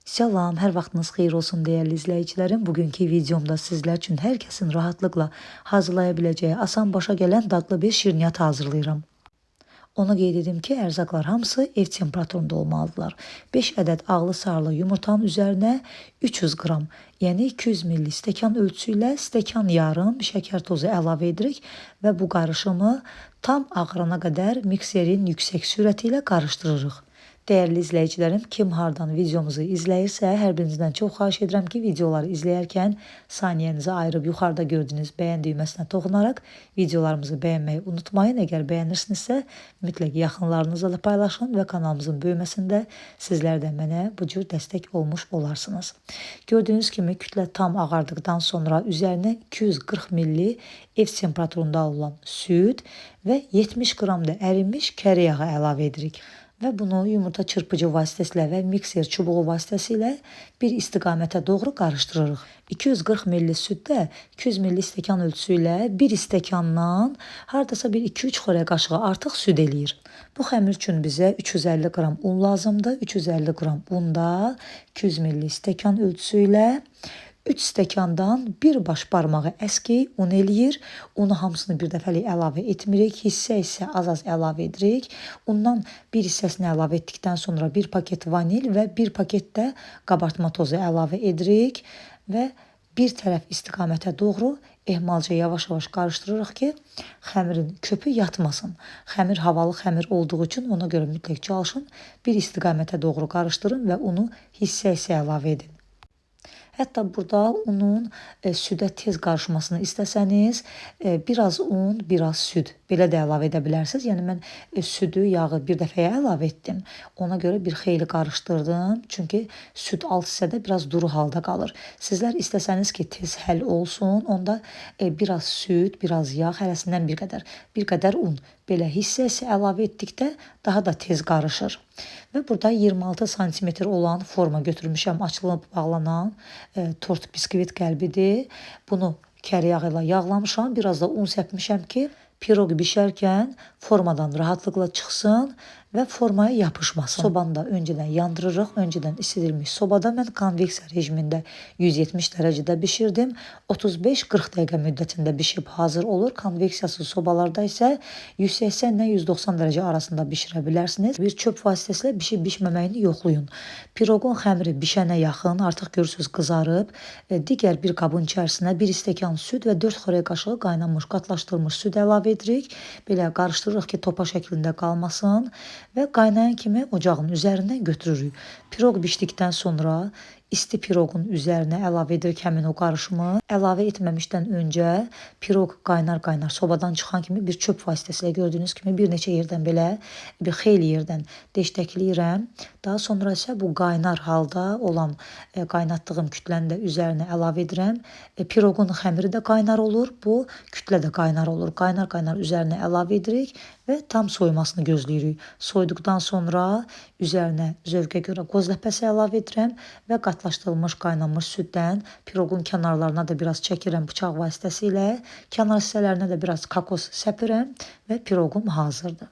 Salam, hər vaxtınız xeyir olsun dəyərli izləyicilərim. Bugünkü videomda sizlər üçün hər kəsin rahatlıqla hazırlaya biləcəyi, asan başa gələn dadlı bir şirniyyat hazırlayıram. Onu qeyd edim ki, ərzaqlar hamısı ev temperaturunda olmalıdırlar. 5 ədəd ağlı sarılı yumurtanın üzərinə 300 qram, yəni 200 ml stəkan ölçüsü ilə stəkan yarım şəkər tozu əlavə edirik və bu qarışımı tam ağarana qədər mikserin yüksək sürəti ilə qarışdırırıq. Dəyərli izləyicilərim, kim hardan videomuzu izləyirsə, hər birinizdən çox xahiş edirəm ki, videoları izləyərkən saniyənizi ayırıb yuxarıda gördüyünüz bəyən düyməsinə toxunaraq videolarımızı bəyənməyi unutmayın. Əgər bəyənirsinizsə, mütləq yaxınlarınızla da paylaşın və kanalımızın böyüməsində sizlər də mənə bu cür dəstək olmuş olarsınız. Gördüyünüz kimi kütlə tam ağardıqdan sonra üzərinə 240 ml ev temperaturunda olan süd və 70 qram da ərinmiş kərə yağı əlavə edirik. Və bunu yumurta çırpıcı vasitəsilə və mikser çubuğu vasitəsilə bir istiqamətə doğru qarışdırırıq. 240 ml süddə 200 ml stəkan ölçüsü ilə bir stəkandan hardasa bir 2-3 xörək qaşığı artıq süd eləyir. Bu xəmir üçün bizə 350 qram un lazımdır. 350 qram unda 200 ml stəkan ölçüsü ilə 3 stəkandan bir baş barmağı əski un eləyir. Unu hamısını bir dəfəlik əlavə etmirik. Hissə az-az əlavə edirik. Undan bir hissəsini əlavə etdikdən sonra bir paket vanil və bir paket də qabartma tozu əlavə edirik və bir tərəf istiqamətə doğru ehmalca yavaş-yavaş qarışdırırıq ki, xəmirin köpü yatmasın. Xəmir havalı xəmir olduğu üçün ona görə mütləq çalışın. Bir istiqamətə doğru qarışdırın və unu hissə əlavə edin. Hətta burada unun südə tez qarışmasını istəsəniz, biraz un, biraz süd belə də əlavə edə bilərsiniz. Yəni mən südü, yağı bir dəfəyə əlavə etdim. Ona görə bir xeyli qarışdırdım. Çünki süd alt hissədə biraz duru halda qalır. Sizlər istəsəniz ki, tez həll olsun, onda biraz süd, biraz yağ, hərəsindən bir qədər un belə hissəsi əlavə etdikdə daha da tez qarışır. Və burada 26 sm olan forma götürmüşəm, açılıb bağlanan tort biskvit qəlbidir. Bunu kərə yağı ilə yağlamışam, biraz da un səpmişəm ki, piroq bişərkən formadan rahatlıqla çıxsın və formaya yapışmasın. Sobanı da öncədən yandırırıq. Öncədən isidilmiş sobada mən konveksiya rejimində 170 dərəcədə bişirdim. 35-40 dəqiqə müddətində bişib hazır olur. Konveksiyasız sobalarda isə 180 ilə 190 dərəcə arasında bişirə bilərsiniz. Bir çöp vasitəsilə bişib-bişməməyini yoxlayın. Piroqun xəmiri bişənə yaxın, artıq görürsünüz qızarıb. Digər bir qabın içərisinə 1 stəkan süd və 4 xörək qaşığı qaynanmış, qatlaşdırılmış süd əlavə edirik. Belə qarışdırırıq ki, topa şəklində qalmasın. Və qaynayan kimi ocağın üzərindən götürürük. Piroq bişdikdən sonra isti piroqun üzərinə əlavə edirik həmin o qarışımı. Əlavə etməmişdən öncə piroq qaynar-qaynar sobadan çıxan kimi bir çöp vasitəsilə gördüyünüz kimi bir neçə yerdən belə bir xeyli yerdən deşləkləyirəm. Daha sonra isə bu qaynar halda olan qaynatdığım kütləni də üzərinə əlavə edirəm. Piroqun xəmiri də qaynar olur, bu kütlə də qaynar olur. Qaynar-qaynar üzərinə əlavə edirik və tam soymasını gözləyirik. Soyduqdan sonra üzərinə zövqə görə qoz ləpəsi əlavə edirəm və qatlaşdırılmış qaynanmış süddən piroqun kənarlarına da biraz çəkirəm bıçaq vasitəsilə. Kənar hissələrinə də biraz kakos səpirəm və piroqum hazırdır.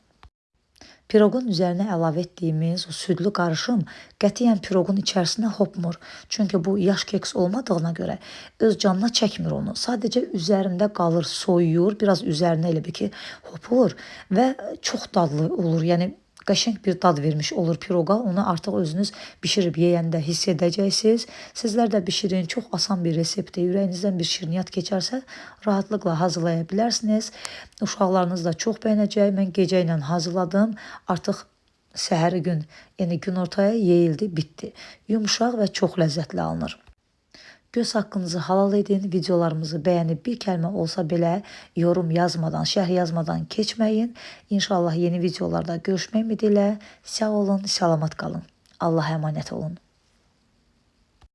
Piroqun üzərinə əlavə etdiyimiz o südlü qarışım qətiyyən piroqun içərisinə hopmur. Çünki bu yaş keks olmadığına görə öz canına çəkmir onu. Sadəcə üzərində qalır, soyuyur, biraz üzərinə elə bir ki hopur və çox dadlı olur. Yəni qəşəng bir dad vermiş olur piroqa. Onu artıq özünüz bişirib yeyəndə hiss edəcəksiniz. Sizlər də bişirin. Çox asan bir reseptdir. Ürəyinizdən bir şirniyyat keçərsə rahatlıqla hazırlaya bilərsiniz. Uşaqlarınız da çox bəyənəcək. Mən gecə ilə hazırladım. Artıq səhəri gün, yəni günortaya yeyildi, bitdi. Yumşaq və çox ləzzətli alınır. Göz haqqınızı halal edin, videolarımızı bəyənib bir kəlmə olsa belə yorum yazmadan, şərh yazmadan keçməyin. İnşallah yeni videolarda görüşmək ümidi ilə sağ olun, salamat qalın. Allah'a əmanət olun.